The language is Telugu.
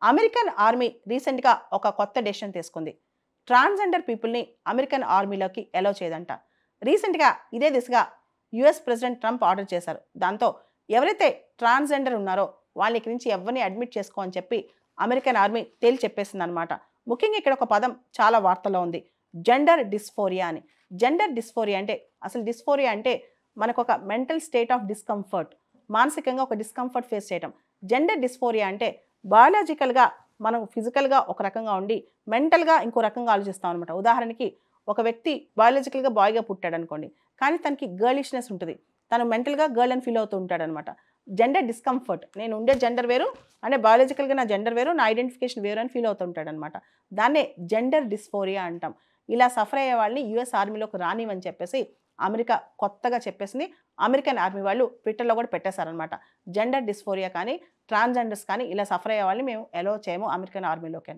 అమెరికన్ ఆర్మీ రీసెంట్‌గా ఒక కొత్త డెసిషన్ తీసుకుంది. ట్రాన్స్‌జెండర్ పీపుల్‌ని అమెరికన్ ఆర్మీలోకి అలౌ చేయదంట. రీసెంట్‌గా ఇదే దిశగా యూఎస్ ప్రెసిడెంట్ ట్రంప్ ఆర్డర్ చేశారు. దాంతో ఎవరైతే ట్రాన్స్‌జెండర్ ఉన్నారో వాళ్ళని ఇక్కడి నుంచి ఎవరిని అడ్మిట్ చేసుకో అని చెప్పి అమెరికన్ ఆర్మీ తేల్చి చెప్పేసిందనమాట. ముఖ్యంగా ఇక్కడ ఒక పదం చాలా వార్తల్లో ఉంది. జెండర్ డిస్ఫోరియా అని. జెండర్ డిస్ఫోరియా అంటే అసలు డిస్ఫోరియా అంటే మనకొక మెంటల్ స్టేట్ ఆఫ్ డిస్కంఫర్ట్. మానసికంగా ఒక డిస్కంఫర్ట్ ఫేస్ చేయటం. జెండర్ డిస్ఫోరియా అంటే బయాలజికల్‌గా మనం ఫిజికల్‌గా ఒక రకంగా ఉండి, మెంటల్‌గా ఇంకో రకంగా ఆలోచిస్తాం అనమాట. ఉదాహరణకి ఒక వ్యక్తి బయాలజికల్‌గా బాయ్‌గా పుట్టాడనుకోండి. కానీ తనకి గర్లిష్‌నెస్ ఉంటది. తను మెంటల్‌గా గర్ల్ అని ఫీల్ అవుతూ ఉంటాడనమాట. Gender discomfort. నేను ఉండే జెండర్ వేరు, అంటే బయాలజికల్‌గా నా జెండర్ వేరు, నా ఐడెంటిఫికేషన్ వేరు అని ఫీల్ అవుతూ ఉంటాడనమాట. దాన్నే జెండర్ డిస్ఫోరియా అంటాం. ఇలా సఫర్ అయ్యే వాళ్ళని యూఎస్ ఆర్మీలోకి రానివ్వని చెప్పేసి అమెరికా కొత్తగా చెప్పేసింది. అమెరికన్ ఆర్మీ వాళ్ళు ట్విట్టర్‌లో కూడా పెట్టేశారనమాట. జెండర్ డిస్ఫోరియా కానీ, ట్రాన్స్‌జెండర్స్ కానీ ఇలా సఫర్ అయ్యే వాళ్ళని మేము అలౌ చేయము అమెరికన్ ఆర్మీలోకి అని.